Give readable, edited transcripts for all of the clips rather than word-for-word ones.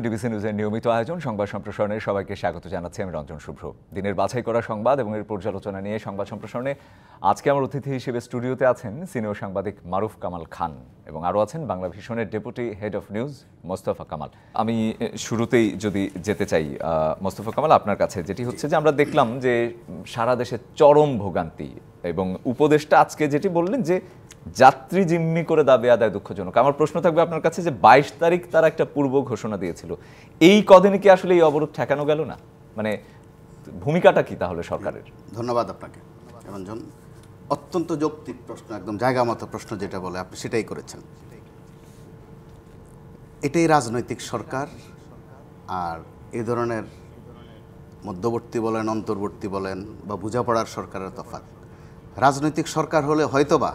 DBC নিউজের নিয়মিত আয়োজন সংবাদ সম্প্রসারণে সবাইকে স্বাগত জানাচ্ছি আমি রঞ্জন শুভ্র। দিনের বাছাই করা সংবাদ এবং এর পর্যালোচনা নিয়ে সংবাদ সম্প্রসারণে আজকে আমার অতিথি হিসেবে স্টুডিওতে আছেন সিনিয়র সাংবাদিক মারুফ কামাল খান এবং আরও আছেন বাংলা ভিশনের deputy head of news Mostafa Kamal. আমি শুরুতেই যদি যেতে চাই মোস্তফা কামাল আপনার কাছে, যেটি হচ্ছে যে আমরা দেখলাম যে সারা দেশে চরম ভোগান্তি এবং উপদেষ্টা আজকে যেটি বললেন যে যাত্রী জিম্মি করে দাবি আদায় দুঃখজনক। আমার প্রশ্ন থাকবে আপনার কাছে যে ২২ তারিখ তারা একটা পূর্ব ঘোষণা দিয়েছিল, এই কদিনে কি আসলে এই অবরোধ ঠেকানো গেল না? মানে ভূমিকাটা কি তাহলে সরকারের? ধন্যবাদ আপনাকে রঞ্জন। অত্যন্ত যৌক্তিক প্রশ্ন, একদম জায়গা মতো প্রশ্ন যেটা বলে আপনি সেটাই করেছেন। এটাই রাজনৈতিক সরকার আর এই ধরনের মধ্যবর্তী বলেন, অন্তর্বর্তী বলেন বা বোঝাপড়ার সরকারের তফাৎ। রাজনৈতিক সরকার হলে হয়তোবা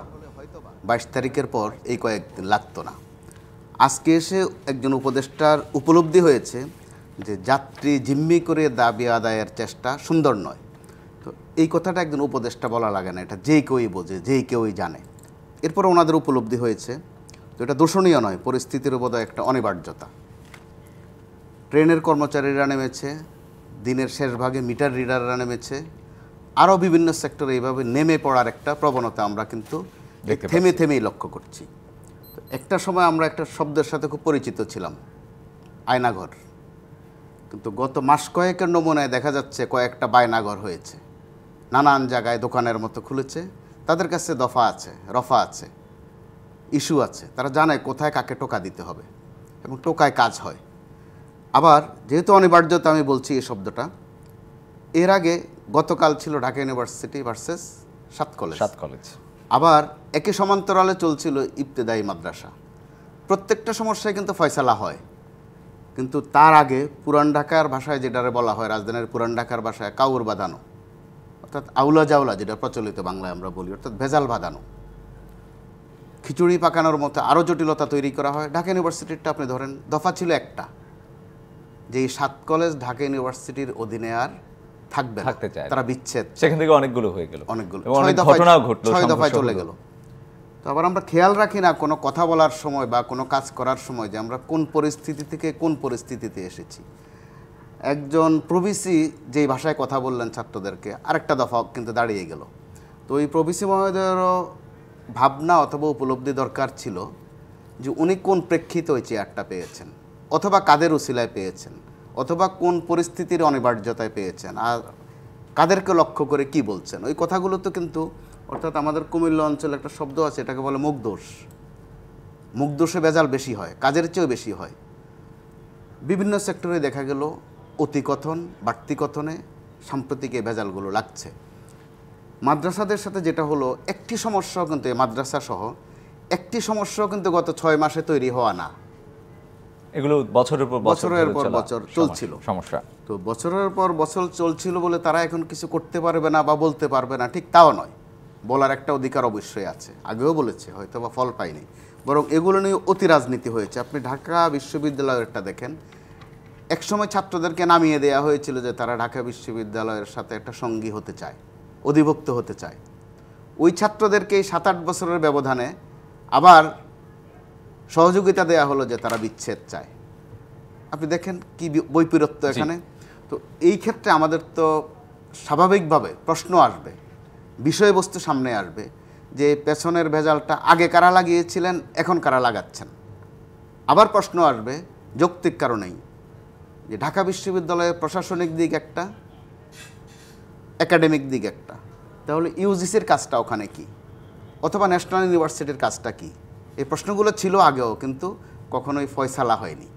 ২২ তারিখের পর এই কয়েকদিন লাগতো না। আজকে এসে একজন উপদেষ্টার উপলব্ধি হয়েছে যে যাত্রী জিম্মি করে দাবি আদায়ের চেষ্টা সুন্দর নয়। তো এই কথাটা একজন উপদেষ্টা বলা লাগে না, এটা যেই কেউই বোঝে, যেই কেউই জানে। এরপর ওনাদের উপলব্ধি হয়েছে, তো এটা দূষণীয় নয়, পরিস্থিতির বোধহয় একটা অনিবার্যতা। ট্রেনের কর্মচারীরা নেমেছে, দিনের শেষ ভাগে মিটার রিডাররা নেমেছে, আরও বিভিন্ন সেক্টরে এইভাবে নেমে পড়ার একটা প্রবণতা আমরা কিন্তু থেমে থেমেই লক্ষ্য করছি। তো একটা সময় আমরা একটা শব্দের সাথে খুব পরিচিত ছিলাম, আয়নাঘর। কিন্তু গত মাস কয়েকের নমুনায় দেখা যাচ্ছে কয়েকটা বায়নাঘর হয়েছে, নানান জায়গায় দোকানের মতো খুলেছে। তাদের কাছে দফা আছে, রফা আছে, ইস্যু আছে, তারা জানে কোথায় কাকে টোকা দিতে হবে এবং টোকায় কাজ হয়। আবার যেহেতু অনিবার্যতা আমি বলছি এই শব্দটা, এর আগে গতকাল ছিল ঢাকা ইউনিভার্সিটি ভার্সেস ৭ কলেজ। আবার একই সমান্তরালে চলছিল ইবতেদায়ী মাদ্রাসা। প্রত্যেকটা সমস্যায় কিন্তু ফয়সালা হয়, কিন্তু তার আগে পুরান ঢাকার ভাষায় যেটারে বলা হয়, রাজধানীর পুরান ঢাকার ভাষায় কাউর বাঁধানো, অর্থাৎ আউলা জাউলা যেটা প্রচলিত বাংলায় আমরা বলি, অর্থাৎ ভেজাল বাঁধানো, খিচুড়ি পাকানোর মতো আরও জটিলতা তৈরি করা হয়। ঢাকা ইউনিভার্সিটিরটা আপনি ধরেন, দফা ছিল একটা, যে এই ৭ কলেজ ঢাকা ইউনিভার্সিটির অধীনে আর থাকতে চায়, তারা বিচ্ছেদ। সেখান থেকে অনেকগুলো হয়ে গেল, অনেকগুলো ৬ দফায় চলে গেল। তো আবার আমরা খেয়াল রাখি না কোনো কথা বলার সময় বা কোনো কাজ করার সময় যে আমরা কোন পরিস্থিতি থেকে কোন পরিস্থিতিতে এসেছি। একজন প্রভিসি যেই ভাষায় কথা বললেন ছাত্রদেরকে, আরেকটা দফা কিন্তু দাঁড়িয়ে গেল। তো এই প্রভিসি মহোদয়েরও ভাবনা অথবা উপলব্ধি দরকার ছিল যে উনি কোন প্রেক্ষিতে ওই চেয়ারটা পেয়েছেন, অথবা কাদের উসিলায় পেয়েছেন, অথবা কোন পরিস্থিতির অনিবার্যতায় পেয়েছেন, আর কাদেরকে লক্ষ্য করে কি বলছেন। ওই কথাগুলো তো কিন্তু, অর্থাৎ আমাদের কুমিল্লা অঞ্চলে একটা শব্দ আছে, এটাকে বলে মুখদোষ। মুখদোষে ভেজাল বেশি হয়, কাজের চেয়েও বেশি হয়। বিভিন্ন সেক্টরে দেখা গেল অতিকথন, বাড়তি কথনে সাম্প্রতিক এই ভেজালগুলো লাগছে। মাদ্রাসাদের সাথে যেটা হলো, একটি সমস্যাও কিন্তু মাদ্রাসা সহ একটি সমস্যাও কিন্তু গত ৬ মাসে তৈরি হওয়া না, এগুলো বছরের পর বছর চলছিল সমস্যা। তো বছরের পর বছর চলছিল বলে তারা এখন কিছু করতে পারবে না বা বলতে পারবে না, ঠিক তাও নয়। বলার একটা অধিকার অবশ্যই আছে, আগেও বলেছে, হয়তো বা ফল পায়নি, বরং এগুলো নিয়ে অতি রাজনীতি হয়েছে। আপনি ঢাকা বিশ্ববিদ্যালয়েরটা দেখেন, একসময় ছাত্রদেরকে নামিয়ে দেওয়া হয়েছিল যে তারা ঢাকা বিশ্ববিদ্যালয়ের সাথে একটা সঙ্গী হতে চায়, অধিভুক্ত হতে চায়। ওই ছাত্রদেরকে এই ৭-৮ বছরের ব্যবধানে আবার সহযোগিতা দেয়া হলো যে তারা বিচ্ছেদ চায়। আপনি দেখেন কি বৈপরীত্য এখানে। তো এই ক্ষেত্রে আমাদের তো স্বাভাবিকভাবে প্রশ্ন আসবে, বিষয়বস্তু সামনে আসবে যে পেছনের ভেজালটা আগে কারা লাগিয়েছিলেন, এখন কারা লাগাচ্ছেন। আবার প্রশ্ন আসবে যৌক্তিক কারণেই যে ঢাকা বিশ্ববিদ্যালয়ের প্রশাসনিক দিক একটা, একাডেমিক দিক একটা, তাহলে ইউজিসির কাজটা ওখানে কি, অথবা ন্যাশনাল ইউনিভার্সিটির কাজটা কি। এই প্রশ্নগুলো ছিল আগেও, কিন্তু কখনোই ফয়সালা হয়নি,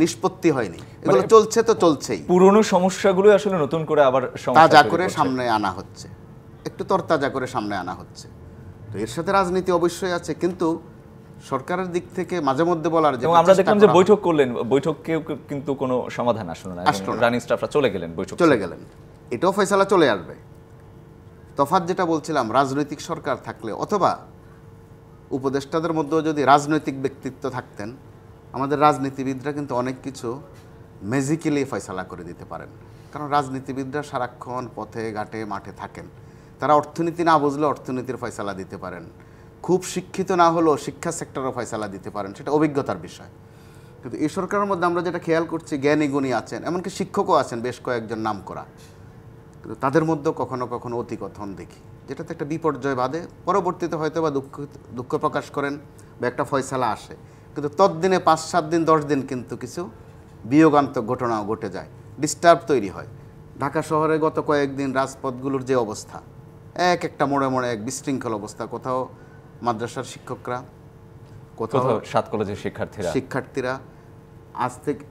নিষ্পত্তি হয়নি। এগুলো চলছে তো চলছেই, পুরনো সমস্যাগুলো আসলে নতুন করে আবার তাজা করে সামনে আনা হচ্ছে, একটু তরতাজা করে সামনে আনা হচ্ছে। তো এর সাথে রাজনীতি অবশ্যই আছে, কিন্তু সরকারের দিক থেকে মাঝে মধ্যে বলার যে আমরা দেখলাম যে বৈঠক করলেন, বৈঠকেও কিন্তু কোনো সমাধান আসলো না, রানিং স্টাফরা চলে গেলেন, চলে গেলেন, এটাও ফয়সালা চলে আসবে। তফাৎ যেটা বলছিলাম, রাজনৈতিক সরকার থাকলে অথবা উপদেষ্টাদের মধ্যেও যদি রাজনৈতিক ব্যক্তিত্ব থাকতেন, আমাদের রাজনীতিবিদরা কিন্তু অনেক কিছু ম্যাজিক্যালি ফয়সালা করে দিতে পারেন। কারণ রাজনীতিবিদরা সারাক্ষণ পথে ঘাটে মাঠে থাকেন, তারা অর্থনীতি না বুঝলে অর্থনীতির ফয়সালা দিতে পারেন, খুব শিক্ষিত না হলেও শিক্ষা সেক্টরও ফয়সালা দিতে পারেন, সেটা অভিজ্ঞতার বিষয়। কিন্তু এই সরকারের মধ্যে আমরা যেটা খেয়াল করছি, জ্ঞানী গুণী আছেন, এমনকি শিক্ষকও আছেন বেশ কয়েকজন নাম করা, কিন্তু তাদের মধ্যেও কখনো কখনো অতিকথন দেখি, যেটাতে একটা বিপর্যয় বাধে। পরবর্তীতে হয়তো বা দুঃখ প্রকাশ করেন বা একটা ফয়সালা আসে, কিন্তু ততদিনে 5-7 দিন 10 দিন কিন্তু কিছু বিয়োগান্তক ঘটনাও ঘটে যায়, ডিস্টার্ব তৈরি হয়। ঢাকা শহরে গত কয়েকদিন রাজপথগুলোর যে অবস্থা, এক একটা মোড়ে মোড়ে এক বিশৃঙ্খল অবস্থা, কোথাও মাদ্রাসার শিক্ষকরা, কোথাও 7 কলেজের শিক্ষার্থীরা, আজ থেকে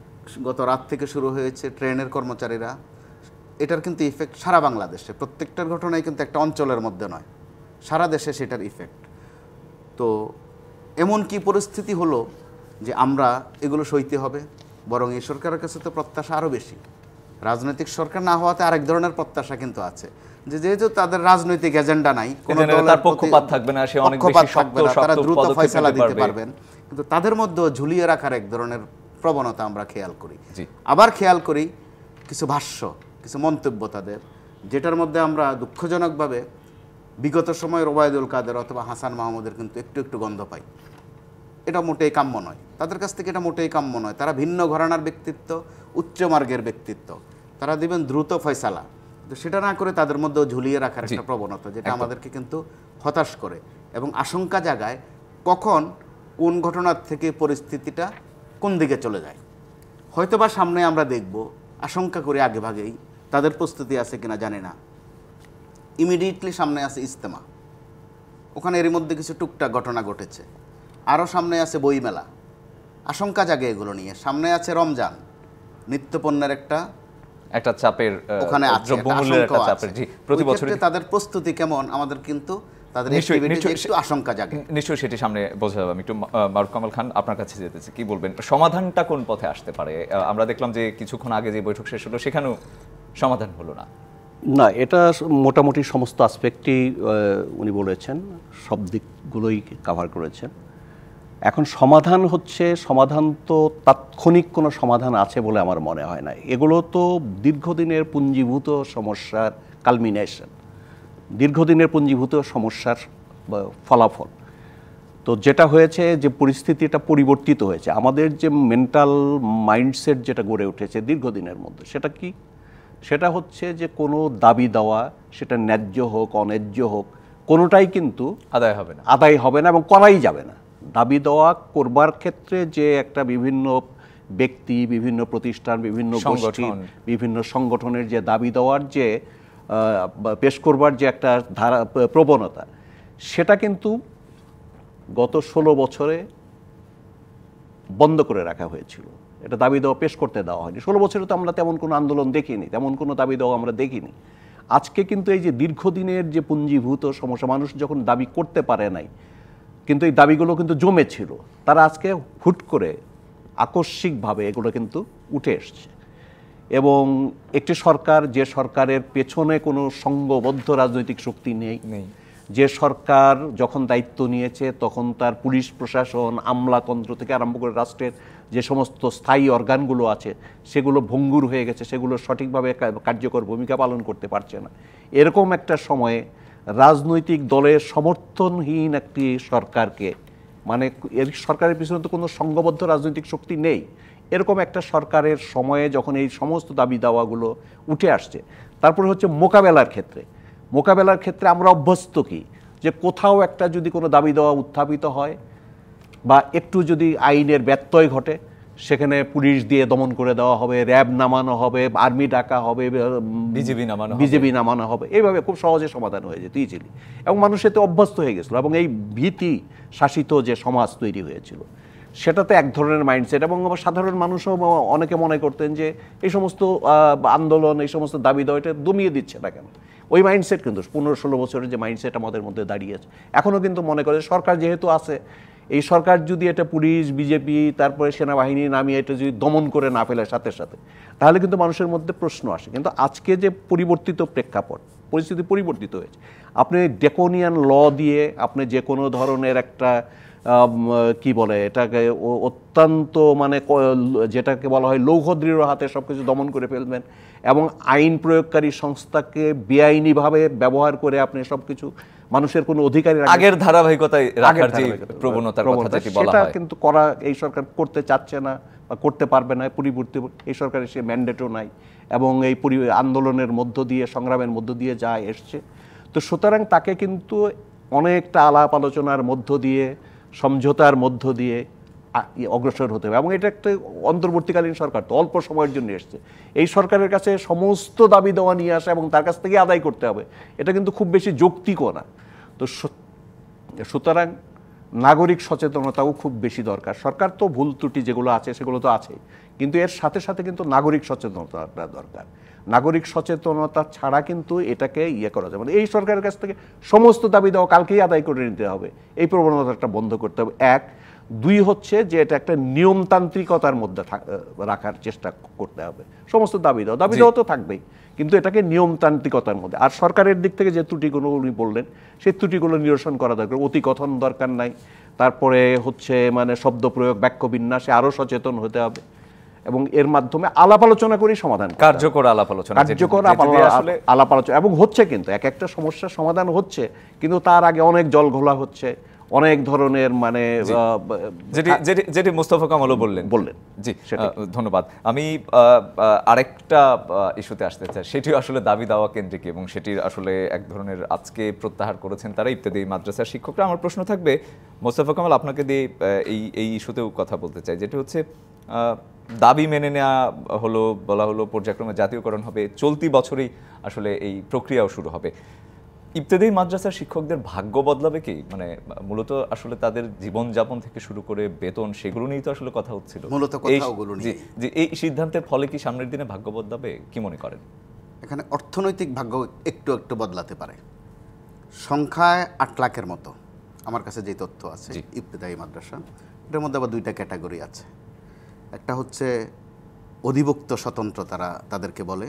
গত রাত থেকে শুরু হয়েছে ট্রেনের কর্মচারীরা। এটার কিন্তু ইফেক্ট সারা বাংলাদেশে, প্রত্যেকটার ঘটনাই কিন্তু একটা অঞ্চলের মধ্যে নয়, সারা দেশে সেটার ইফেক্ট। তো এমন কি পরিস্থিতি হলো যে আমরা এগুলো সইতে হবে? বরং এই সরকারের কাছে তো প্রত্যাশা আরও বেশি। রাজনৈতিক সরকার না হওয়াতে আরেক ধরনের প্রত্যাশা কিন্তু আছে, যে যেহেতু তাদের রাজনৈতিক এজেন্ডা নাই, কোনো দলের পক্ষপাত থাকবে না, সে অনেক বেশি শক্ত তারা দ্রুত ফয়সালা দিতে পারবেন, কিন্তু তাদের মধ্যেও ঝুলিয়ে রাখার এক ধরনের প্রবণতা আমরা খেয়াল করি। আবার খেয়াল করি কিছু ভাষ্য, কিছু মন্তব্য তাদের, যেটার মধ্যে আমরা দুঃখজনকভাবে বিগত সময়ের ওবায়দুল কাদের অথবা হাসান মাহমুদের কিন্তু একটু একটু গন্ধ পাই। এটা মোটেই কাম্য নয়, তাদের কাছ থেকে এটা মোটেই কাম্য নয়। তারা ভিন্ন ঘরানার ব্যক্তিত্ব, উচ্চ মার্গের ব্যক্তিত্ব, তারা দিবেন দ্রুত ফয়সালা, তো সেটা না করে তাদের মধ্যেও ঝুলিয়ে রাখার একটা প্রবণতা, যেটা আমাদেরকে কিন্তু হতাশ করে এবং আশঙ্কা জাগায় কখন কোন ঘটনার থেকে পরিস্থিতিটা কোন দিকে চলে যায়। হয়তোবা সামনে আমরা দেখব, আশঙ্কা করে আগে ভাগেই, তাদের প্রস্তুতি আছে কিনা জানি না। ইমিডিয়েটলি সামনে আছে ইজতেমা, ওখানে এর মধ্যে কিছু টুকটাক ঘটনা ঘটেছে। আরও সামনে আছে বইমেলা, আশঙ্কা জাগে এগুলো নিয়ে। সামনে আছে রমজান, নিত্যপণ্যের একটা চাপের ওখানে আছে, প্রতি বছর তাদের প্রস্তুতি কেমন আমাদের কিন্তু তাদের একটু আশঙ্কা জাগে। নিশ্চয়ই সেটি সামনে বোঝা যাবে। আমি একটু মারুফ কামাল খান আপনার কাছে যেতেছি, কি বলবেন সমাধানটা কোন পথে আসতে পারে? আমরা দেখলাম যে কিছুক্ষণ আগে যে বৈঠক শেষ হলো সেখানেও সমাধান হলো না। না, এটা মোটামুটি সমস্ত আসপেক্টই উনি বলেছেন, সব দিকগুলোই কভার করেছেন। এখন সমাধান তো তাৎক্ষণিক কোনো সমাধান আছে বলে আমার মনে হয় না। এগুলো তো দীর্ঘদিনের পুঞ্জীভূত সমস্যার কালমিনেশন, দীর্ঘদিনের পুঞ্জীভূত সমস্যার ফলাফল। তো যেটা হয়েছে, যে পরিস্থিতিটা পরিবর্তিত হয়েছে, আমাদের যে মেন্টাল মাইন্ডসেট যেটা গড়ে উঠেছে দীর্ঘদিনের মধ্যে, সেটা কি? সেটা হচ্ছে যে কোনো দাবি দেওয়া, সেটা ন্যায্য হোক অন্যায্য হোক, কোনোটাই কিন্তু আদায় হবে না এবং করাই যাবে না। দাবি দেওয়া করবার ক্ষেত্রে যে একটা বিভিন্ন ব্যক্তি, বিভিন্ন প্রতিষ্ঠান, বিভিন্ন গোষ্ঠী, বিভিন্ন সংগঠনের যে দাবি দেওয়ার যে পেশ করবার যে একটা ধারা প্রবণতা, সেটা কিন্তু গত 16 বছরে বন্ধ করে রাখা হয়েছিল। এটা দাবি দেওয়া পেশ করতে দেওয়া হয়নি। 16 বছরে তো আমরা তেমন কোনো আন্দোলন দেখিনি, তেমন কোনো দাবি দেওয়া আমরা দেখিনি। আজকে কিন্তু এই যে দীর্ঘদিনের যে পুঞ্জীভূত সমস্যা, মানুষ যখন দাবি করতে পারে নাই, কিন্তু এই দাবিগুলো কিন্তু জমেছিল, তারা আজকে হুট করে আকস্মিকভাবে এগুলো কিন্তু উঠে এসছে। এবং একটি সরকার, যে সরকারের পেছনে কোনো সংঘবদ্ধ রাজনৈতিক শক্তি নেই, যে সরকার যখন দায়িত্ব নিয়েছে তখন তার পুলিশ প্রশাসন, আমলাতন্ত্র থেকে আরম্ভ করে রাষ্ট্রের যে সমস্ত স্থায়ী অর্গানগুলো আছে সেগুলো ভঙ্গুর হয়ে গেছে, সেগুলো সঠিকভাবে কার্যকর ভূমিকা পালন করতে পারছে না। এরকম একটা সময়ে রাজনৈতিক দলের সমর্থনহীন একটি সরকারকে, মানে এর সরকারের পিছনে তো কোনো সংঘবদ্ধ রাজনৈতিক শক্তি নেই, এরকম একটা সরকারের সময়ে যখন এই সমস্ত দাবি দাওয়াগুলো উঠে আসছে, তারপরে হচ্ছে মোকাবেলার ক্ষেত্রে আমরা অভ্যস্ত কি, যে কোথাও একটা যদি কোনো দাবি দেওয়া উত্থাপিত হয় বা একটু যদি আইনের ব্যত্যয় ঘটে, সেখানে পুলিশ দিয়ে দমন করে দেওয়া হবে, র্যাব নামানো হবে, আর্মি ডাকা হবে, বিজেপি নামানো হবে, এইভাবে খুব সহজে সমাধান হয়ে যেত ইজিলি। এবং মানুষ এতে অভ্যস্ত হয়ে গেছিল এবং এই ভীতি শাসিত যে সমাজ তৈরি হয়েছিল, সেটাতে এক ধরনের মাইন্ডসেট। এবং সাধারণ মানুষও অনেকে মনে করতেন যে এই সমস্ত আন্দোলন, এই সমস্ত দাবি দেওয়া এটা দমিয়ে দিচ্ছে না কেন। ওই মাইন্ডসেট কিন্তু 15-16 বছরের যে মাইন্ডসেট আমাদের মধ্যে দাঁড়িয়েছে, এখনও কিন্তু মনে করে সরকার যেহেতু আছে, এই সরকার যদি এটা পুলিশ, বিজেপি, তারপরে সেনাবাহিনী নামিয়ে এটা যদি দমন করে না ফেলে সাথে সাথে, তাহলে কিন্তু মানুষের মধ্যে প্রশ্ন আসে। কিন্তু আজকে যে পরিবর্তিত প্রেক্ষাপট, পরিস্থিতি পরিবর্তিত হয়েছে, আপনি ড্রাকোনিয়ান ল দিয়ে আপনি যে কোনো ধরনের একটা কি বলে এটাকে, অত্যন্ত মানে যেটাকে বলা হয় লৌহদৃঢ় হাতে সব কিছু দমন করে ফেলবেন এবং আইন প্রয়োগকারী সংস্থাকে বেআইনিভাবে ব্যবহার করে আপনি সব কিছু মানুষের কোনো অধিকারী আগের ধারাবাহিকতায় রাখার যে প্রবণতার কথা যেটি বলা সেটা হয়, কিন্তু করা এই সরকার করতে চাচ্ছে না বা করতে পারবে না। পরিবর্তী এই সরকারের সে ম্যান্ডেটও নাই এবং এই আন্দোলনের মধ্য দিয়ে, সংগ্রামের মধ্য দিয়ে যা এসছে, তো সুতরাং তাকে কিন্তু অনেকটা আলাপ আলোচনার মধ্য দিয়ে, সমঝোতার মধ্য দিয়ে অগ্রসর হতে হবে। এবং এটা একটা অন্তর্বর্তীকালীন সরকার, তো অল্প সময়ের জন্য এসছে। এই সরকারের কাছে সমস্ত দাবি দেওয়া নিয়ে আসা এবং তার কাছ থেকে আদায় করতে হবে, এটা কিন্তু খুব বেশি যৌক্তিকও না। তো সুতরাং নাগরিক সচেতনতাও খুব বেশি দরকার। সরকার তো ভুল ত্রুটি যেগুলো আছে সেগুলো তো আছেই, কিন্তু এর সাথে সাথে কিন্তু নাগরিক সচেতনতাটা দরকার। নাগরিক সচেতনতা ছাড়া কিন্তু এটাকে করা যাবে না। এই সরকারের কাছ থেকে সমস্ত দাবি দেওয়া কালকেই আদায় করে নিতে হবে, এই প্রবণতাটা বন্ধ করতে হবে। এক, দুই হচ্ছে যে এটা একটা নিয়মতান্ত্রিকতার মধ্যে রাখার চেষ্টা করতে হবে। সমস্ত দাবি দেওয়া তো থাকবেই, কিন্তু এটাকে নিয়মতান্ত্রিকতার মধ্যে। আর সরকারের দিক থেকে যে ত্রুটিগুলো উনি বললেন, সেই ত্রুটিগুলো নিরসন করা দরকার। অতিকথন দরকার নাই। তারপরে হচ্ছে মানে শব্দ প্রয়োগ, বাক্য বিন্যাসে আরও সচেতন হতে হবে এবং এর মাধ্যমে আলাপ আলোচনা করেই সমাধান, কার্যকর আলাপ আলোচনা, আলাপ আলোচনা। এবং হচ্ছে কিন্তু এক একটা সমস্যার সমাধান হচ্ছে, কিন্তু তার আগে অনেক জল ঘোলা হচ্ছে, অনেক ধরনের মানে যেটি মোস্তফা কামালও বললেন। জি, ধন্যবাদ। আমি আরেকটা ইস্যুতে আসতে চাই, সেটিও আসলে দাবি দাওয়া কেন্দ্রিক এবং সেটির আসলে এক ধরনের আজকে প্রত্যাহার করেছেন তারা ইবতেদায়ী মাদ্রাসার শিক্ষকরা। আমার প্রশ্ন থাকবে মোস্তফা কামাল, আপনাকে দিয়ে এই ইস্যুতেও কথা বলতে চাই, যেটি হচ্ছে দাবি মেনে নেওয়া হলো, বলা হলো পর্যায়ক্রমে জাতীয়করণ হবে, চলতি বছরেই আসলে এই প্রক্রিয়াও শুরু হবে। ইবতেদায়ী মাদ্রাসার শিক্ষকদের ভাগ্য বদলাবে কি? মানে মূলত আসলে তাদের জীবনযাপন থেকে শুরু করে বেতন, সেগুলো নিয়েই তো আসলে কথা হচ্ছিল মূলত কথাগুলো নিয়ে। যে এই সিদ্ধান্তের ফলে কি সামনের দিনে ভাগ্য বদলাবে, কি মনে করেন? এখানে অর্থনৈতিক ভাগ্য একটু একটু বদলাতে পারে। সংখ্যায় 8 লাখের মতো আমার কাছে যে তথ্য আছে ইবতেদায়ী মাদ্রাসা, এটার মধ্যে আবার 2টা ক্যাটাগরি আছে। একটা হচ্ছে অধিভুক্ত স্বতন্ত্র, তাদেরকে বলে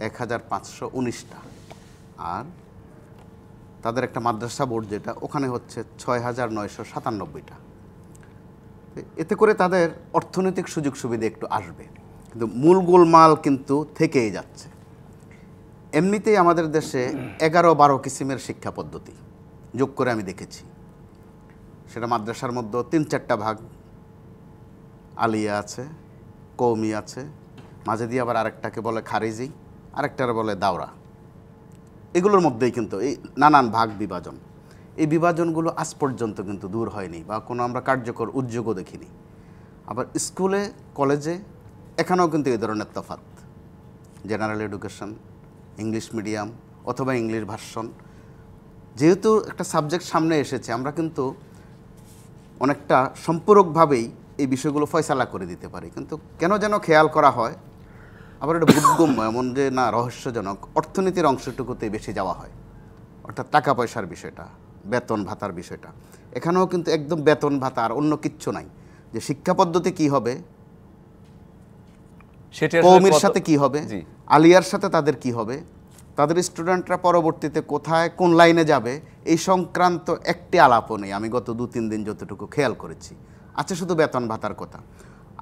1519টা, আর তাদের একটা মাদ্রাসা বোর্ড যেটা, ওখানে হচ্ছে 6997টা। এতে করে তাদের অর্থনৈতিক সুযোগ সুবিধা একটু আসবে, কিন্তু মূল গোলমাল কিন্তু থেকেই যাচ্ছে। এমনিতেই আমাদের দেশে 11-12 কিসিমের শিক্ষা পদ্ধতি যোগ করে আমি দেখেছি। সেটা মাদ্রাসার মধ্যে 3-4টা ভাগ, আলিয়া আছে, কওমি আছে, মাঝে দিয়ে আবার আরেকটাকে বলে খারিজি, আরেকটার বলে দাওরা। এগুলোর মধ্যেই কিন্তু এই নানান ভাগ বিভাজন, এই বিভাজনগুলো আজ পর্যন্ত কিন্তু দূর হয়নি বা কোনো আমরা কার্যকর উদ্যোগও দেখিনি। আবার স্কুলে কলেজে এখানেও কিন্তু এই ধরনের তফাৎ, জেনারেল এডুকেশন, ইংলিশ মিডিয়াম অথবা ইংলিশ ভার্সন। যেহেতু একটা সাবজেক্ট সামনে এসেছে, আমরা কিন্তু অনেকটা সম্পূরকভাবেই এই বিষয়গুলো ফয়সালা করে দিতে পারি, কিন্তু কেন যেন খেয়াল করা হয়, আবার এটা বোধগম্য এমন যে না, রহস্যজনক অর্থনীতির অংশটুকুতে বেশি যাওয়া হয়, অর্থাৎ টাকা পয়সার বিষয়টা, বেতন ভাতার বিষয়টা। এখানেও কিন্তু একদম বেতন ভাতা আর অন্য কিচ্ছু নাই, যে শিক্ষা পদ্ধতি কী হবে, কওমির সাথে কি হবে, আলিয়ার সাথে তাদের কি হবে, তাদের স্টুডেন্টরা পরবর্তীতে কোথায় কোন লাইনে যাবে, এই সংক্রান্ত একটি আলাপও নেই আমি গত 2-3 দিন যতটুকু খেয়াল করেছি। আছে শুধু বেতন ভাতার কথা।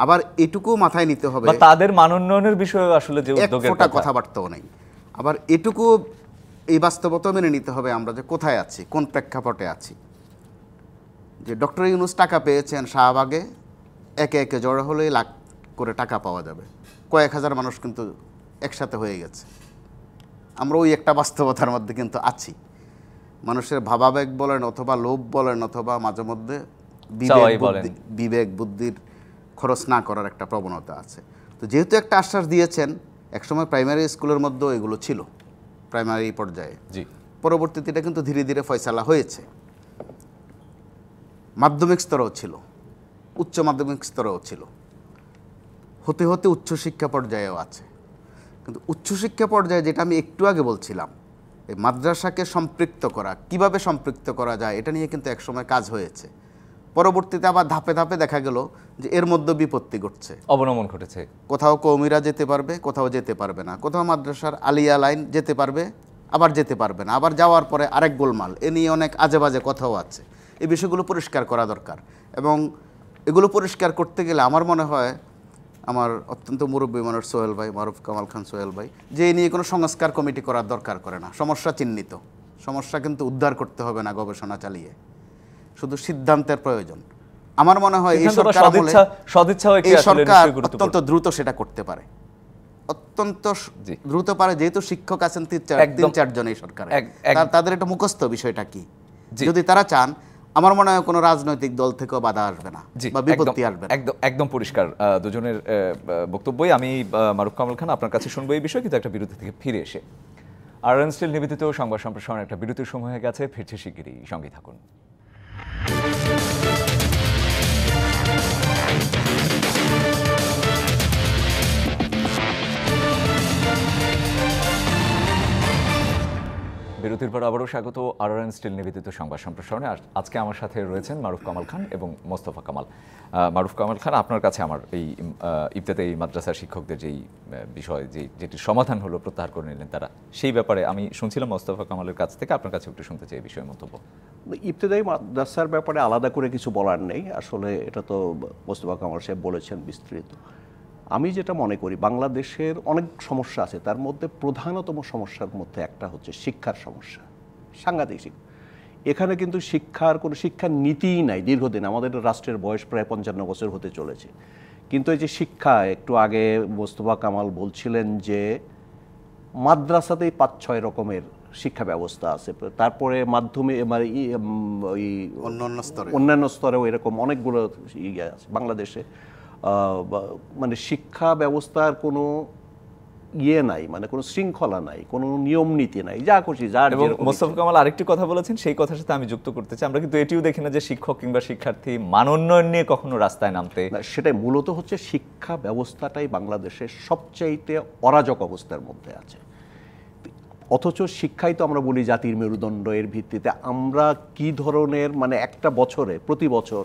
আবার এটুকু মাথায় নিতে হবে, তাদের মানোন্নয়নের বিষয়ে আসলে যে উদ্যোগের কথাবার্তাও নেই। আবার এটুকু এই বাস্তবতা মেনে নিতে হবে আমরা যে কোথায় আছি, কোন প্রেক্ষাপটে আছি। যে ডক্টর ইউনূস টাকা পেয়েছেন শাহবাগে, একে একে জড়ো হলেই লাখ করে টাকা পাওয়া যাবে, কয়েক হাজার মানুষ কিন্তু একসাথে হয়ে গেছে। আমরা ওই একটা বাস্তবতার মধ্যে কিন্তু আছি। মানুষের ভাবাবেগ বলেন অথবা লোভ বলেন অথবা মাঝে মধ্যে বিবেক বুদ্ধির খরচ না করার একটা প্রবণতা আছে। তো যেহেতু একটা আশ্বাস দিয়েছেন, একসময় প্রাইমারি স্কুলের মধ্যেও এগুলো ছিল, প্রাইমারি পর্যায়ে, পরবর্তীতে এটা কিন্তু ধীরে ধীরে ফয়সালা হয়েছে। মাধ্যমিক স্তরেও ছিল, উচ্চ মাধ্যমিক স্তরেও ছিল, হতে হতে উচ্চশিক্ষা পর্যায়েও আছে। কিন্তু উচ্চশিক্ষা পর্যায়ে যেটা আমি একটু আগে বলছিলাম, এই মাদ্রাসাকে সম্পৃক্ত করা, কিভাবে সম্পৃক্ত করা যায়, এটা নিয়ে কিন্তু একসময় কাজ হয়েছে। পরবর্তীতে আবার ধাপে ধাপে দেখা গেল যে এর মধ্যে বিপত্তি ঘটছে, অবনমন ঘটেছে। কোথাও কওমিরা যেতে পারবে, কোথাও যেতে পারবে না, কোথাও মাদ্রাসার আলিয়া লাইন যেতে পারবে, আবার যেতে পারবে না, আবার যাওয়ার পরে আরেক গোলমাল। এ নিয়ে অনেক আজে বাজে কথাও আছে। এই বিষয়গুলো পরিষ্কার করা দরকার, এবং এগুলো পরিষ্কার করতে গেলে আমার মনে হয় আমার অত্যন্ত মুরব্বী মানুষ সোহেল ভাই, মারুফ কামাল খান সোহেল ভাই, যে নিয়ে কোনো সংস্কার কমিটি করার দরকার করে না, সমস্যা চিহ্নিত, সমস্যা কিন্তু উদ্ধার করতে হবে না গবেষণা চালিয়ে, শুধু সিদ্ধান্তের প্রয়োজন। আমার মনে হয় এই সরকার আমলে এই সরকার অত্যন্ত দ্রুত সেটা করতে পারে, অত্যন্ত দ্রুত পারে, যেহেতু শিক্ষক আছেন 3-4 জন এই সরকারে, তাদের এটা মুখস্থ বিষয়টা কি। যদি তারা চান, আমার মনে হয় কোনো রাজনৈতিক দল থেকেও বাধা আসবে না বা বিপত্তি আসবে না। একদম পরিষ্কার দুজনের বক্তব্যই। আমি মারুফ কামাল খান আপনার কাছে শুনবো এই বিষয়ে, কিন্তু একটা বিরতি থেকে ফিরে এসে আরএন স্টিল নিবেদিত সংবাদ সম্প্রসারণ একটা বিরতির সময় হয়ে গেছে, ফিরছে শিগগিরই, সঙ্গে থাকুন। বিরতির পর আবারও স্বাগত আরএন স্টিল নিবেদিত সংবাদ সম্প্রসারণে। আজকে আমার সাথে রয়েছেন মারুফ কামাল খান এবং মোস্তফা কামাল। মারুফ কামাল খান, আপনার কাছে আমার এই ইবতেদায়ী মাদ্রাসার শিক্ষকদের যেই বিষয় যেটির সমাধান হলো, প্রত্যাহার করে নিলেন তারা, সেই ব্যাপারে আমি শুনছিলাম মোস্তফা কামালের কাছ থেকে, আপনার কাছে একটু শুনতে চাই এই বিষয়ে মন্তব্য। ইবতেদায়ী মাদ্রাসার ব্যাপারে আলাদা করে কিছু বলার নেই, আসলে এটা তো মোস্তফা কামাল সাহেব বলেছেন বিস্তৃত। আমি যেটা মনে করি, বাংলাদেশের অনেক সমস্যা আছে, তার মধ্যে প্রধানতম সমস্যার মধ্যে একটা হচ্ছে শিক্ষার সমস্যা, সাংঘাতিক। এখানে কিন্তু শিক্ষার নীতিই নাই দীর্ঘদিন। আমাদের রাষ্ট্রের বয়স প্রায় 55 বছর হতে চলেছে, কিন্তু এই যে শিক্ষা, একটু আগে মোস্তফা কামাল বলছিলেন যে মাদ্রাসাতেই 5-6 রকমের শিক্ষা ব্যবস্থা আছে, তারপরে মাধ্যমে মানে অন্যান্য স্তরেও এরকম অনেকগুলো ইয়ে আছে বাংলাদেশে। মানে শিক্ষা ব্যবস্থার কোনো ইয়ে নাই, মানে কোনো শৃঙ্খলা নাই, কোনো নিয়ম নীতি নাই, যা খুশি যার। মোস্তফা কামাল আরেকটি কথা বলেছেন, সেই কথার সাথে আমি যুক্ত করতে চাই, আমরা কিন্তু এটিও দেখি না যে শিক্ষক কিংবা শিক্ষার্থী মানোন্নয়ন নিয়ে কখনো রাস্তায় নামতে। সেটাই মূলত হচ্ছে শিক্ষা ব্যবস্থাটাই বাংলাদেশের সবচাইতে অরাজক অবস্থার মধ্যে আছে। অথচ শিক্ষাই তো আমরা বলি জাতির মেরুদণ্ড, এর ভিত্তিতে আমরা কি ধরনের, মানে একটা বছরে প্রতি বছর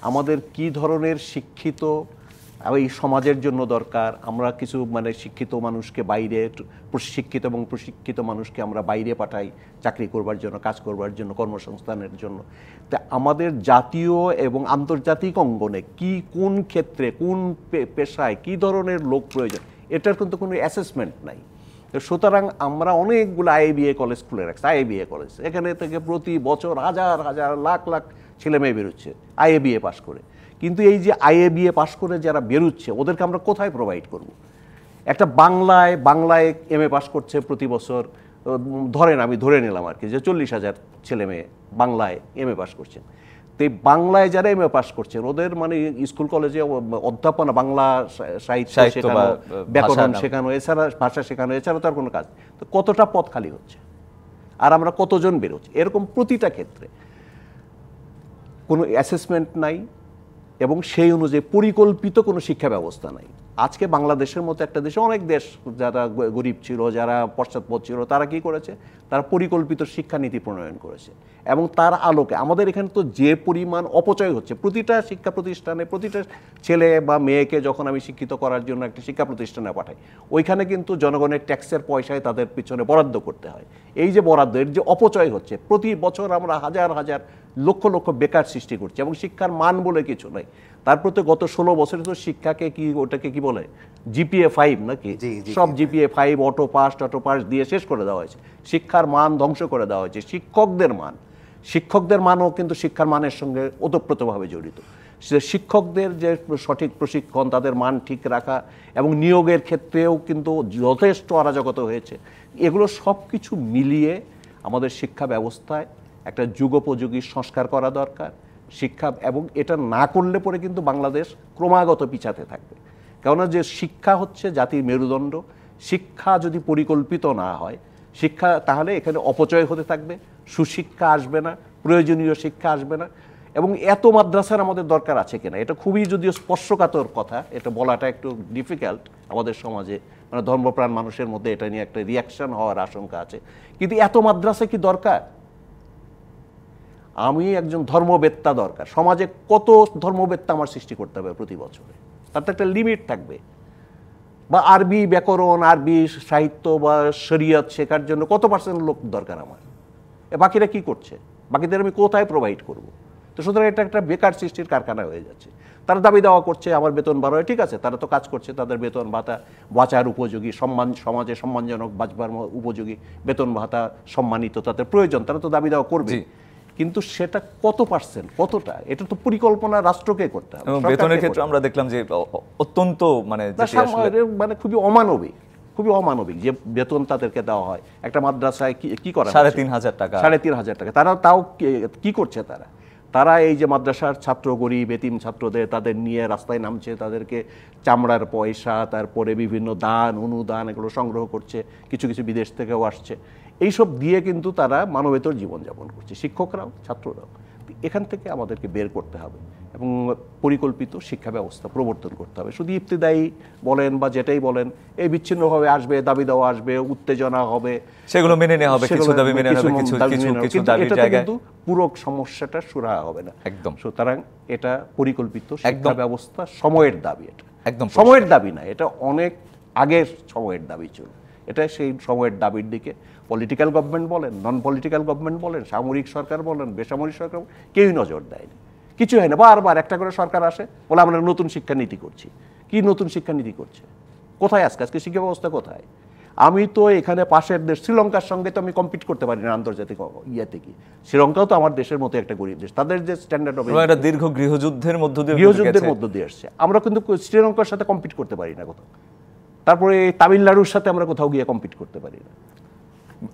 আমাদের কি ধরনের শিক্ষিত এই সমাজের জন্য দরকার, আমরা কিছু মানে শিক্ষিত মানুষকে বাইরে, শিক্ষিত এবং প্রশিক্ষিত মানুষকে আমরা বাইরে পাঠাই চাকরি করবার জন্য, কাজ করবার জন্য, কর্মসংস্থানের জন্য। তা আমাদের জাতীয় এবং আন্তর্জাতিক অঙ্গনে কোন ক্ষেত্রে, কোন পেশায় কি ধরনের লোক প্রয়োজন, এটার কিন্তু কোনো অ্যাসেসমেন্ট নাই। সুতরাং আমরা অনেকগুলো আইএবিএ কলেজ খুলে রাখছি, আইএবিএ কলেজ, এখানে থেকে প্রতি বছর হাজার হাজার লাখ লাখ ছেলে মেয়ে বেরোচ্ছে আইএবিএ পাশ করে। কিন্তু এই যে আইএবিএ পাশ করে যারা বেরোচ্ছে, ওদেরকে আমরা কোথায় প্রোভাইড করব? একটা বাংলায় এমএ পাশ করছে প্রতি বছর, ধরেন আমি ধরে নিলাম আর কি, যে 40,000 ছেলে মেয়ে বাংলায় এমএ পাশ করছেন। তো এই বাংলায় যারা এমএ পাশ করছেন, ওদের মানে স্কুল কলেজে অধ্যাপনা, বাংলা সাহিত্য শেখানো, ব্যাকরণ শেখানো, এছাড়া ভাষা শেখানো, এছাড়া তার কোনো কাজ। তো কতটা পদ খালি হচ্ছে, আর আমরা কতজন বেরোচ্ছি? এরকম প্রতিটা ক্ষেত্রে কোনো অ্যাসেসমেন্ট নাই এবং সেই অনুযায়ী পরিকল্পিত কোনো শিক্ষা ব্যবস্থা নাই। আজকে বাংলাদেশের মতো একটা দেশে অনেক দেশ যারা গরিব ছিল, যারা পশ্চাৎপদ ছিল, তারা কি করেছে? তারা পরিকল্পিত শিক্ষানীতি প্রণয়ন করেছে এবং তার আলোকে আমাদের এখানে তো যে পরিমাণ অপচয় হচ্ছে, প্রতিটা শিক্ষা প্রতিষ্ঠানে, প্রতিটা ছেলে বা মেয়েকে যখন আমি শিক্ষিত করার জন্য একটা শিক্ষা প্রতিষ্ঠানে পাঠাই, ওইখানে কিন্তু জনগণের ট্যাক্সের পয়সায় তাদের পিছনে বরাদ্দ করতে হয়। এই যে বরাদ্দের যে অপচয় হচ্ছে, প্রতি বছর আমরা হাজার হাজার লক্ষ লক্ষ বেকার সৃষ্টি করছি এবং শিক্ষার মান বলে কিছু নাই। তারপর তো গত 16 বছরে তো শিক্ষাকে ওটাকে কি বলে, জিপিএ 5 নাকি, সব জিপিএ 5 অটো পাস দিয়ে শেষ করে দেওয়া হয়েছে। শিক্ষার মান ধ্বংস করে দেওয়া হয়েছে। শিক্ষকদের মানও কিন্তু শিক্ষার মানের সঙ্গে ওতপ্রোতভাবে জড়িত। শিক্ষকদের যে সঠিক প্রশিক্ষণ, তাদের মান ঠিক রাখা এবং নিয়োগের ক্ষেত্রেও কিন্তু যথেষ্ট অরাজকতা হয়েছে। এগুলো সব কিছু মিলিয়ে আমাদের শিক্ষা ব্যবস্থায় একটা যুগোপযোগী সংস্কার করা দরকার। শিক্ষা, এবং এটা না করলে পরে কিন্তু বাংলাদেশ ক্রমাগত পিছাতে থাকবে। কেননা যে শিক্ষা হচ্ছে জাতির মেরুদণ্ড, শিক্ষা যদি পরিকল্পিত না হয়, শিক্ষা তাহলে এখানে অপচয় হতে থাকবে, সুশিক্ষা আসবে না, প্রয়োজনীয় শিক্ষা আসবে না। এবং এত মাদ্রাসার আমাদের দরকার আছে কিনা, এটা খুবই যদিও স্পর্শকাতর কথা, এটা বলাটা একটু ডিফিকাল্ট আমাদের সমাজে, মানে ধর্মপ্রাণ মানুষের মধ্যে এটা নিয়ে একটা রিয়াকশন হওয়ার আশঙ্কা আছে। কিন্তু এত মাদ্রাসা কি দরকার? আমি একজন ধর্মবেত্তা দরকার, সমাজে কত ধর্মবেত্তা আমার সৃষ্টি করতে হবে প্রতি বছরে, তার তো একটা লিমিট থাকবে। বা আরবি ব্যাকরণ, আরবি সাহিত্য বা শরিয়ত শেখার জন্য কত পার্সেন্ট লোক দরকার আমার? বাকিরা কি করছে? বাকিদের আমি কোথায় প্রোভাইড করব? তো সুতরাং এটা একটা বেকার সৃষ্টির কারখানা হয়ে যাচ্ছে। তারা দাবি দাওয়া করছে আমার বেতন বাড়ায়, ঠিক আছে, তারা তো কাজ করছে, তাদের বেতন ভাতা বাঁচার উপযোগী, সমাজে সম্মানজনক বাঁচবার উপযোগী বেতন ভাতা সম্মানিত তাদের প্রয়োজন, তারা তো দাবি দাওয়া করবে। কিন্তু সেটা কত পার্সেন্ট, কতটা, এটা তো পরিকল্পনা রাষ্ট্রকে করতে হবে। বেতনের ক্ষেত্রে আমরা দেখলাম যে অত্যন্ত মানে খুবই অমানবিক, খুবই অমানবিক যে বেতন তাদেরকে দেওয়া হয়। একটা মাদ্রাসায় কি করা 3,500 টাকা, 3,500 টাকা, তারা তাও কি করছে, তারা এই যে মাদ্রাসার ছাত্র, গরিব এতিম ছাত্রদের তাদের নিয়ে রাস্তায় নামছে, তাদেরকে চামড়ার পয়সা, তারপরে বিভিন্ন দান অনুদান এগুলো সংগ্রহ করছে, কিছু কিছু বিদেশ থেকেও আসছে, এইসব দিয়ে কিন্তু তারা মানবেতর জীবনযাপন করছে, শিক্ষকরাও ছাত্ররাও। এখান থেকে আমাদেরকে বের করতে হবে এবং পরিকল্পিত শিক্ষা ব্যবস্থা প্রবর্তন করতে হবে। শুধু ইবতেদায়ী বলেন বা যেটাই বলেন, এই বিচ্ছিন্নভাবে আসবে, দাবি দেওয়া আসবে, উত্তেজনা হবে, সেগুলো মেনে নেওয়া হবে, কিছু দাবি মেনে নেওয়া হবে, কিছু দাবির জায়গায় কিন্তু পুরো সমস্যাটা সুরাহা হবে না একদম। সুতরাং এটা পরিকল্পিত শিক্ষা ব্যবস্থা সময়ের দাবি, এটা একদম সময়ের দাবি না, এটা অনেক আগের সময়ের দাবি ছিল। এটা সেই সময়ের দাবির দিকে পলিটিক্যাল গভর্নমেন্ট বলেন, নন পলিটিক্যাল গভর্নমেন্ট বলেন, সামরিক সরকার বলেন, বেসামরিক সরকার, কেউই নজর দেয়নি, কিছু হয় না। বারবার একটা করে সরকার আসে, বলে আমরা নতুন শিক্ষানীতি করছি। কি নতুন শিক্ষানীতি করছে? কোথায় আজকে শিক্ষা ব্যবস্থা কোথায়? আমি তো এখানে পাশের দেশ শ্রীলঙ্কার সঙ্গে তো আমি কম্পিট করতে পারি না আন্তর্জাতিক ইয়েতে। কি শ্রীলঙ্কাও তো আমার দেশের মতো একটা গরিব দেশ, তাদের যে স্ট্যান্ডার্ড অফ একটা দীর্ঘ গৃহযুদ্ধের মধ্য দিয়ে আসছে, আমরা কিন্তু শ্রীলঙ্কার সাথে কম্পিট করতে পারি না কোথাও। তারপরে তামিলনাড়ুর সাথে আমরা কোথাও গিয়ে কম্পিট করতে পারি না।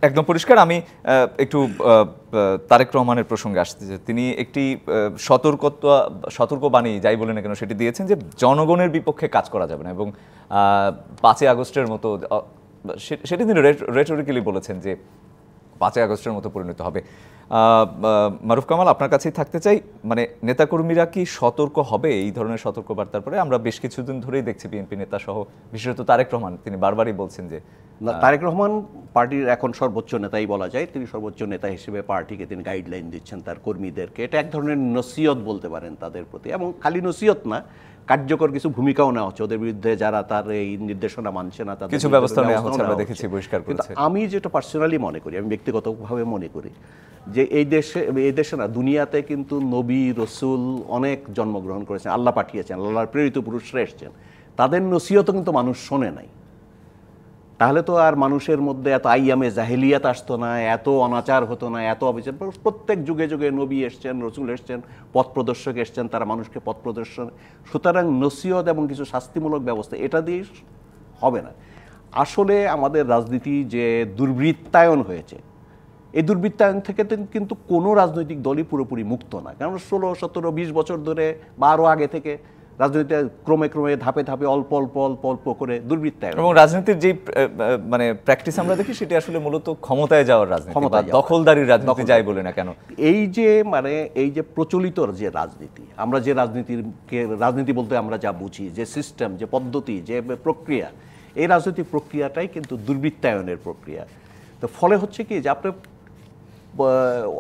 একদম পরিষ্কার। আমি একটু তারেক রহমানের প্রসঙ্গে আসতে চাই। তিনি একটি সতর্কবাণী যাই বলে না কেন সেটি দিয়েছেন যে জনগণের বিপক্ষে কাজ করা যাবে না, এবং 5ই আগস্টের মতো সেটি তিনি রেটরিক্যালি বলেছেন যে 5ই আগস্টের মতো পরিণত হবে। মারুফ কামাল, আপনার কাছেই থাকতে চাই, মানে নেতাকর্মীরা কি সতর্ক হবে এই ধরনের সতর্কবার্তার পরে? আমরা বেশ কিছুদিন ধরেই দেখছি বিএনপি নেতা সহ, বিশেষত তারেক রহমান, তিনি বারবারই বলছেন যে তারেক রহমান পার্টির এখন সর্বোচ্চ নেতাই বলা যায়, তিনি সর্বোচ্চ নেতা হিসেবে পার্টিকে তিনি গাইডলাইন দিচ্ছেন তার কর্মীদেরকে। এটা এক ধরনের নসিহত বলতে পারেন তাদের প্রতি, এবং খালি নসিহত না, কার্যকর কিছু ভূমিকাও নেওয়া হচ্ছে ওদের বিরুদ্ধে যারা তার এই নির্দেশনা মানছে না, তাদের কিছু ব্যবস্থা নেওয়া হচ্ছে, আমরা দেখেছি, বহিষ্কার করেছে। আমি যেটা পার্সোনালি মনে করি, আমি ব্যক্তিগতভাবে মনে করি যে এই দেশে না, দুনিয়াতে কিন্তু নবী রসুল অনেক জন্মগ্রহণ করেছেন, আল্লাহ পাঠিয়েছেন, আল্লাহর প্রেরিত পুরুষরা এসছেন, তাদের নসিহত কিন্তু মানুষ শোনে নাই। তাহলে তো আর মানুষের মধ্যে এত আইয়ামে জাহেলিয়াত আসতো না, এত অনাচার হতো না, এত অবিচার। প্রত্যেক যুগে যুগে নবী এসছেন, রসুল এসছেন, পথ প্রদর্শক এসছেন, তারা মানুষকে পথ প্রদর্শন। সুতরাং নসিহত এবং কিছু শাস্তিমূলক ব্যবস্থা এটা দিয়ে হবে না। আসলে আমাদের রাজনীতি যে দুর্বৃত্তায়ন হয়েছে, এই দুর্বৃত্তায়ন থেকে কিন্তু কোনো রাজনৈতিক দলই পুরোপুরি মুক্ত না। কারণ 16, 17, 20 বছর ধরে বা আরও আগে থেকে রাজনীতিতে ক্রমে ক্রমে ধাপে ধাপে অল্প অল্প অল্প অল্প করে দুর্বৃত্তায়ন, এবং রাজনীতির যে মানে প্র্যাকটিস আমরা দেখি সেটা আসলে মূলত ক্ষমতায় যাওয়ার রাজনীতি, দখলদারির রাজনীতি যাই বলে না কেন। এই যে প্রচলিত যে রাজনীতি, আমরা যে রাজনীতি বলতে আমরা যা বুঝি, যে সিস্টেম, যে পদ্ধতি, যে প্রক্রিয়া, এই রাজনৈতিক প্রক্রিয়াটাই কিন্তু দুর্বৃত্তায়নের প্রক্রিয়া। তো ফলে হচ্ছে কি যে আপনি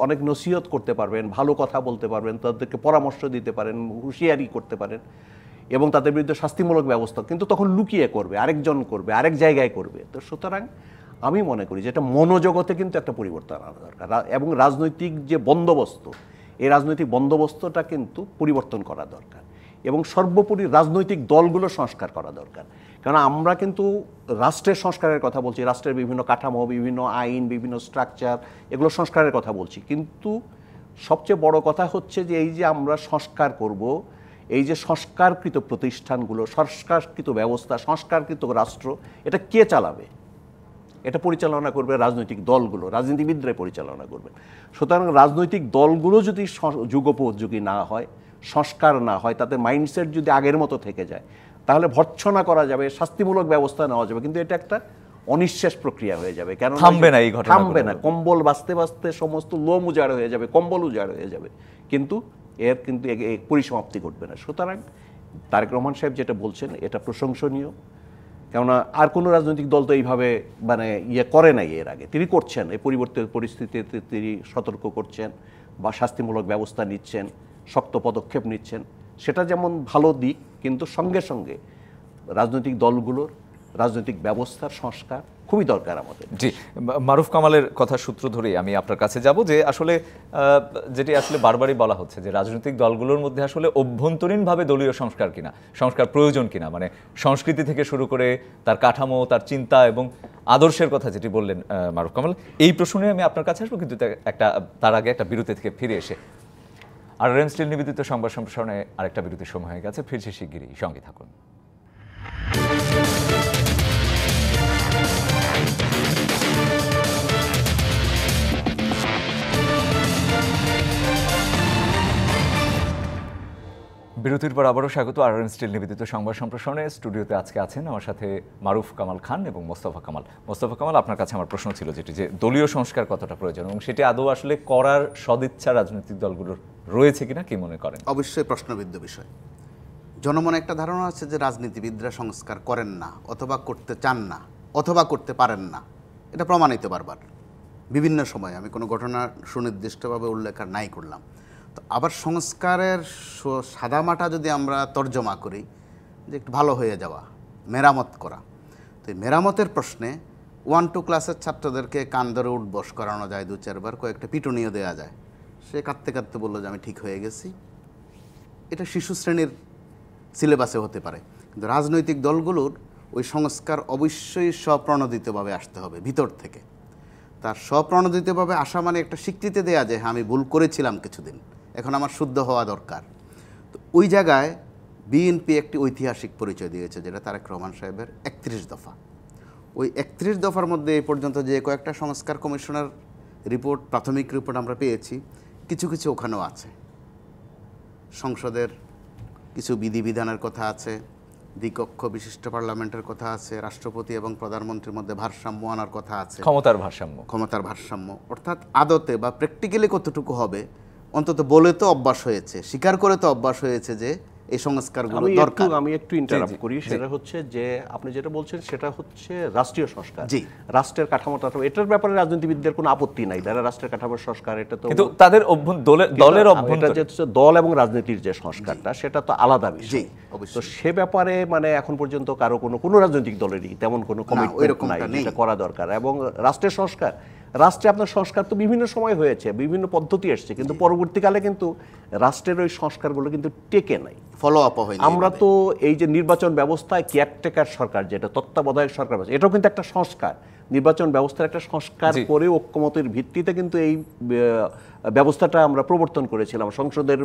অনেক নসিহত করতে পারবেন, ভালো কথা বলতে পারবেন, তাদেরকে পরামর্শ দিতে পারেন, হুঁশিয়ারি করতে পারেন, এবং তাদের বিরুদ্ধে শাস্তিমূলক ব্যবস্থা কিন্তু তখন লুকিয়ে করবে, আরেকজন করবে, আরেক জায়গায় করবে। তো সুতরাং আমি মনে করি যে এটা মনোজগতে কিন্তু একটা পরিবর্তন আনা দরকার, এবং রাজনৈতিক যে বন্দোবস্ত, এই রাজনৈতিক বন্দোবস্তটা কিন্তু পরিবর্তন করা দরকার, এবং সর্বোপরি রাজনৈতিক দলগুলো সংস্কার করা দরকার। কারণ আমরা কিন্তু রাষ্ট্রের সংস্কারের কথা বলছি, রাষ্ট্রের বিভিন্ন কাঠামো, বিভিন্ন আইন, বিভিন্ন স্ট্রাকচার, এগুলো সংস্কারের কথা বলছি, কিন্তু সবচেয়ে বড় কথা হচ্ছে যে এই যে আমরা সংস্কার করব, এই যে সংস্কারকৃত প্রতিষ্ঠানগুলো, সংস্কারকৃত ব্যবস্থা, সংস্কারকৃত রাষ্ট্র, এটা কে চালাবে? এটা পরিচালনা করবে রাজনৈতিক দলগুলো, রাজনীতিবিদরা পরিচালনা করবে। সুতরাং রাজনৈতিক দলগুলো যদি যুগোপযোগী না হয়, সংস্কার না হয়, তাদের মাইন্ডসেট যদি আগের মতো থেকে যায়, তাহলে ভর্ৎসনা করা যাবে, শাস্তিমূলক ব্যবস্থা নেওয়া যাবে, কিন্তু এটা একটা অনিঃশেষ প্রক্রিয়া হয়ে যাবে। কেন থামবে না? এই ঘটনা থামবে না। কম্বল বাঁচতে বাঁচতে সমস্ত লোম উজাড় হয়ে যাবে, কম্বল উজাড় হয়ে যাবে, কিন্তু এর কিন্তু পরিসমাপ্তি ঘটবে না। সুতরাং তারেক রহমান সাহেব যেটা বলছেন এটা প্রশংসনীয়, কেননা আর কোনো রাজনৈতিক দল তো এইভাবে করে নাই এর আগে। তিনি করছেন, এই পরিবর্তিত পরিস্থিতিতে তিনি সতর্ক করছেন বা শাস্তিমূলক ব্যবস্থা নিচ্ছেন, শক্ত পদক্ষেপ নিচ্ছেন। সেটা যেমন ভালো দিক, কিন্তু সঙ্গে সঙ্গে রাজনৈতিক দলগুলোর রাজনৈতিক ব্যবস্থার সংস্কার খুবই দরকার আমাদের। জি, মারুফ কামালের কথা সূত্র ধরেই আমি আপনার কাছে যাব যে আসলে যেটি আসলে বারবারই বলা হচ্ছে যে রাজনৈতিক দলগুলোর মধ্যে আসলে অভ্যন্তরীণভাবে দলীয় সংস্কার কিনা, সংস্কার প্রয়োজন কিনা, মানে সংস্কৃতি থেকে শুরু করে তার কাঠামো, তার চিন্তা এবং আদর্শের কথা যেটি বললেন মারুফ কামাল, এই প্রশ্নে আমি আপনার কাছে আসবো, কিন্তু তার আগে একটা বিরতি থেকে ফিরে এসে আর স্টিল নিবেদিত সংবাদ সম্প্রসারণে আরেকটা বিরতির সময় হয়ে গেছে, ফিরছি শিগগিরই, সঙ্গে থাকুন। বিরতির পর আবারও স্বাগত স্টিল নিবেদিত সংবাদ সম্প্রসারণে। স্টুডিওতে আজকে আছেন আমার সাথে মারুফ কামাল খান এবং মোস্তফা কামাল। মোস্তফা কামাল, আপনার কাছে আমার প্রশ্ন ছিল যেটি যে দলীয় সংস্কার কতটা প্রয়োজন এবং সেটি আদৌ আসলে করার সদিচ্ছা রাজনৈতিক দলগুলোর রয়েছে কিনা, কি মনে করেন? অবশ্যই প্রশ্নবিদ্ধ বিষয়। জনমনে একটা ধারণা আছে যে রাজনীতিবিদরা সংস্কার করেন না, অথবা করতে চান না, অথবা করতে পারেন না। এটা প্রমাণিত বারবার বিভিন্ন সময়, আমি কোনো ঘটনা সুনির্দিষ্টভাবে উল্লেখ আর নাই করলাম। তো আবার সংস্কারের সাদামাটা যদি আমরা তর্জমা করি যে একটু ভালো হয়ে যাওয়া, মেরামত করা, তো এই মেরামতের প্রশ্নে 1-2 ক্লাসের ছাত্রদেরকে কান ধরে উঠবস করানো যায়, 2-4 বার কয়েকটা পিটুনিও দেওয়া যায়, সে কাঁদতে কাঁদতে বললো যে আমি ঠিক হয়ে গেছি। এটা শিশু শ্রেণীর সিলেবাসে হতে পারে, কিন্তু রাজনৈতিক দলগুলোর ওই সংস্কার অবশ্যই স্বপ্রণোদিতভাবে আসতে হবে ভিতর থেকে। তার স্বপ্রণোদিতভাবে আসা মানে একটা স্বীকৃতি দেয়া যে হ্যাঁ আমি ভুল করেছিলাম কিছুদিন, এখন আমার শুদ্ধ হওয়া দরকার। তো ওই জায়গায় বিএনপি একটি ঐতিহাসিক পরিচয় দিয়েছে, যেটা তারেক রহমান সাহেবের 31 দফা। ওই 31 দফার মধ্যে এই পর্যন্ত যে কয়েকটা সংস্কার কমিশনের রিপোর্ট, প্রাথমিক রিপোর্ট আমরা পেয়েছি, কিছু কিছু ওখানেও আছে। সংসদের কিছু বিধিবিধানের কথা আছে, দ্বিকক্ষ বিশিষ্ট পার্লামেন্টের কথা আছে, রাষ্ট্রপতি এবং প্রধানমন্ত্রীর মধ্যে ভারসাম্য আনার কথা আছে, ক্ষমতার ভারসাম্য, অর্থাৎ আদতে বা প্র্যাকটিক্যালি কতটুকু হবে অন্তত বলে তো অভ্যাস হয়েছে, স্বীকার করে তো অভ্যাস হয়েছে যে এই সংস্কারগুলো দরকার। আমি একটু ইন্টারাপ্ট করি, সেটা হচ্ছে যে আপনি যেটা বলছেন সেটা হচ্ছে রাষ্ট্রীয় সংস্কার, জি, রাষ্ট্রের কাঠামোটা, এটার ব্যাপারে রাজনীতিবিদদের কোনো আপত্তি নাই, তারা রাষ্ট্রের কাঠামোর সংস্কার, এটা তো কিন্তু তাদের দলের অভ্যন্তরে দল এবং রাজনীতির যে সংস্কারটা সেটা তো আলাদা বিষয়। তো সে ব্যাপারে মানে এখন পর্যন্ত কারো কোনো রাজনৈতিক দলেরই তেমন কোনো কমিটমেন্ট নাই যেটা করা দরকার। এবং রাষ্ট্রের সংস্কার, রাষ্ট্রে আপনার সংস্কার তো বিভিন্ন সময় হয়েছে, বিভিন্ন পদ্ধতি এসছে, কিন্তু পরবর্তীকালে কিন্তু রাষ্ট্রের ওই সংস্কারগুলো কিন্তু টেকে নাই, ফলো আপ হয়নি। আমরা তো এই যে নির্বাচন ব্যবস্থায় কেয়ারটেকার সরকার, যেটা তত্ত্বাবধায়ক সরকার, এটাও কিন্তু একটা সংস্কার, নির্বাচন ব্যবস্থার একটা সংস্কার করে ঐক্যমতের ভিত্তিতে কিন্তু এই ব্যবস্থাটা আমরা প্রবর্তন করেছিলাম, সংসদের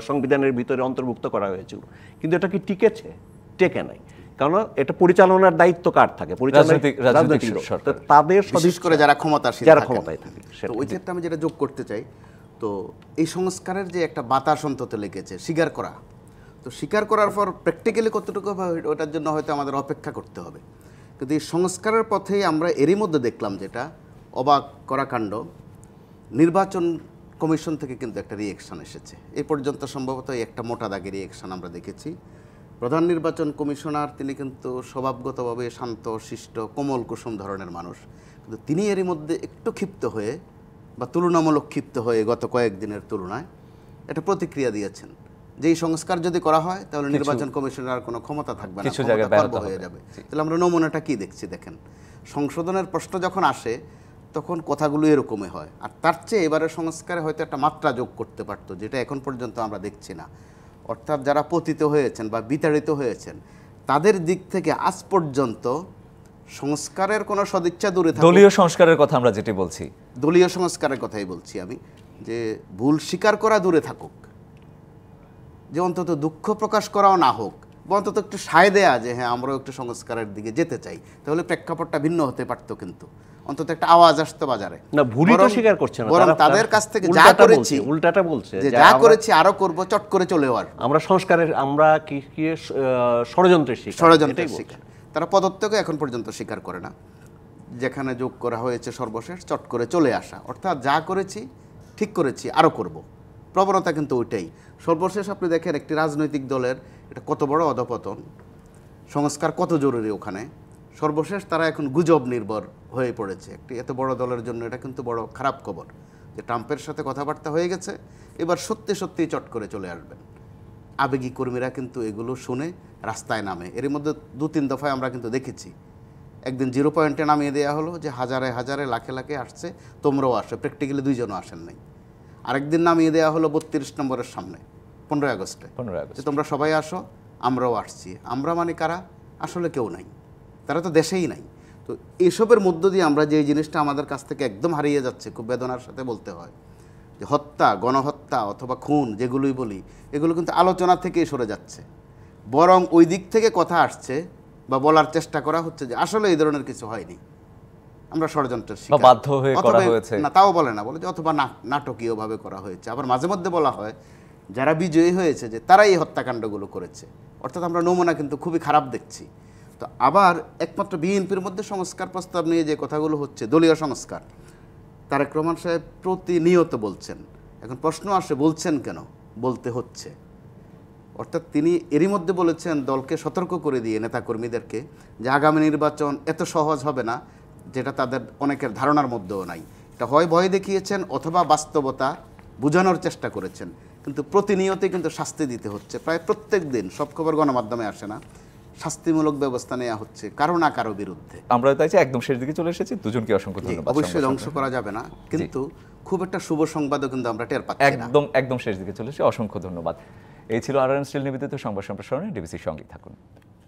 সংবিধানের ভিতরে অন্তর্ভুক্ত করা হয়েছিল, কিন্তু এটা কি টিকেছে? টেকে নাই। কারণ এটা পরিচালনার দায়িত্ব কার থাকে? রাজনৈতিক সরকার, তাদের বিশেষ করে যারা ক্ষমতায় থাকে। ওই ক্ষেত্রে আমি যেটা যোগ করতে চাই, তো এই সংস্কারের যে একটা বাতাস অন্তত লেগেছে, স্বীকার করা, তো স্বীকার করার পর প্র্যাকটিক্যালি কতটুকু ওটার জন্য হয়তো আমাদের অপেক্ষা করতে হবে। কিন্তু এই সংস্কারের পথেই আমরা এরই মধ্যে দেখলাম যেটা অবাক করা কাণ্ড, নির্বাচন কমিশন থেকে কিন্তু একটা রিয়েকশন এসেছে। এই পর্যন্ত সম্ভবত একটা মোটা দাগের রিয়েকশন আমরা দেখেছি। প্রধান নির্বাচন কমিশনার তিনি কিন্তু স্বভাবগতভাবে শান্ত, শিষ্ট, কোমল কুসুম ধরনের মানুষ, কিন্তু তিনি এরই মধ্যে একটু ক্ষিপ্ত হয়ে বা তুলনামূলক ক্ষিপ্ত হয়ে গত কয়েকদিনের তুলনায় একটা প্রতিক্রিয়া দিয়েছেন যে এই সংস্কার যদি করা হয় তাহলে নির্বাচন কমিশনের আর কোনো ক্ষমতা থাকবে না, ক্ষমতা হয়ে যাবে। তাহলে আমরা নমুনাটা কি দেখছি দেখেন, সংশোধনের প্রশ্ন যখন আসে তখন কথাগুলো এরকমই হয়। আর তার চেয়ে এবারের সংস্কারে হয়তো একটা মাত্রা যোগ করতে পারতো, যেটা এখন পর্যন্ত আমরা দেখছি না। অর্থাৎ যারা পতিত হয়েছেন বা বিতাড়িত হয়েছেন তাদের দিক থেকে আজ পর্যন্ত সংস্কারের কোনো সদিচ্ছা দূরে থাকুক, দলীয় সংস্কারের কথা আমরা যেটি বলছি, দলীয় সংস্কারের কথাই বলছি আমি, যে ভুল স্বীকার করা দূরে থাকুক, যে অন্তত দুঃখ প্রকাশ করাও না হোক, বা অন্তত একটু সায় দেয়া যে হ্যাঁ আমরাও একটু সংস্কারের দিকে যেতে চাই, তাহলে প্রেক্ষাপটটা ভিন্ন হতে পারতো। কিন্তু অন্তত একটা আওয়াজ আসতো বাজারে, না ভুলই তো স্বীকার করছে না, বরং তাদের কাছ থেকে যা করেছি উল্টাটা বলছে যে যা করেছি আরো করব, চট করে চলে যাওয়ার, আমরা সংস্কারের আমরা কি ষড়যন্ত্রের শিকার। তারা পদত্যাগও এখন পর্যন্ত স্বীকার করে না, যেখানে যোগ করা হয়েছে সর্বশেষ চট করে চলে আসা, অর্থাৎ যা করেছি ঠিক করেছি আরো করব, প্রবণতা কিন্তু ওইটাই। সর্বশেষ আপনি দেখেন একটি রাজনৈতিক দলের এটা কত বড় অধপতন, সংস্কার কত জরুরি ওখানে। সর্বশেষ তারা এখন গুজব নির্ভর হয়ে পড়েছে। একটি এত বড় দলের জন্য এটা কিন্তু বড় খারাপ খবর যে ট্রাম্পের সাথে কথাবার্তা হয়ে গেছে, এবার সত্যি সত্যি চট করে চলে আসবেন। আবেগী কর্মীরা কিন্তু এগুলো শুনে রাস্তায় নামে। এর মধ্যে 2-3 দফায় আমরা কিন্তু দেখেছি। একদিন 0 পয়েন্টে নামিয়ে দেওয়া হলো যে হাজারে হাজারে লাখে লাখে আসছে, তোমরাও আসো, প্র্যাকটিক্যালি 2 জনও আসেন নাই। আরেকদিন নামিয়ে দেওয়া হলো 32 নম্বরের সামনে 15 আগস্টে, 15 আগস্ট। যে তোমরা সবাই আসো, আমরাও আসছি। আমরা মানে কারা? আসলে কেউ নাই, তারা তো দেশেই নাই। তো এসবের মধ্য দিয়ে আমরা যে জিনিসটা আমাদের কাছ থেকে একদম হারিয়ে যাচ্ছে, খুব বেদনার সাথে বলতে হয়, যে হত্যা, গণহত্যা অথবা খুন যেগুলোই বলি, এগুলো কিন্তু আলোচনা থেকেই সরে যাচ্ছে। বরং ওই দিক থেকে কথা আসছে বা বলার চেষ্টা করা হচ্ছে যে আসলে এই ধরনের কিছু হয়নি, আমরা ষড়যন্ত্রের শিকার, বাধ্য হয়ে করা হয়েছে। না তাও বলে না, বলে যে অথবা নাটকীয়ভাবে করা হয়েছে। আবার মাঝে মধ্যে বলা হয় যারা বিজয়ী হয়েছে যে তারাই এই হত্যাকাণ্ডগুলো করেছে। অর্থাৎ আমরা নমুনা কিন্তু খুবই খারাপ দেখছি। তো আবার একমাত্র বিএনপির মধ্যে সংস্কার প্রস্তাব নিয়ে যে কথাগুলো হচ্ছে, দলীয় সংস্কার, তারেক রহমান সাহেব প্রতিনিয়ত বলছেন। এখন প্রশ্ন আসে, বলছেন কেন? বলতে হচ্ছে। অর্থাৎ তিনি এরই মধ্যে বলেছেন দলকে সতর্ক করে দিয়ে নেতাকর্মীদেরকে যে আগামী নির্বাচন এত সহজ হবে না, যেটা তাদের অনেকের ধারণার মধ্যেও নাই। এটা হয় ভয় দেখিয়েছেন অথবা বাস্তবতা বোঝানোর চেষ্টা করেছেন। কিন্তু প্রতিনিয়তই কিন্তু শাস্তি দিতে হচ্ছে। প্রায় প্রত্যেক দিন, সব খবর গণমাধ্যমে আসে না, শাস্তিমূলক ব্যবস্থা নেওয়া হচ্ছে কারো না কারো বিরুদ্ধে। আমরা তাই একদম শেষ দিকে চলে এসেছি। দুজনকে অসংখ্য ধন্যবাদ। অবশ্যই ধ্বংস করা যাবে না, কিন্তু খুব একটা শুভ সংবাদও কিন্তু আমরা টের পাচ্ছি না। একদম শেষ দিকে চলে এসেছি। অসংখ্য ধন্যবাদ। এই ছিল RRM স্টিল নিবেদিত সংবাদ সম্প্রসারণে। ডিবিসির সঙ্গেই থাকুন।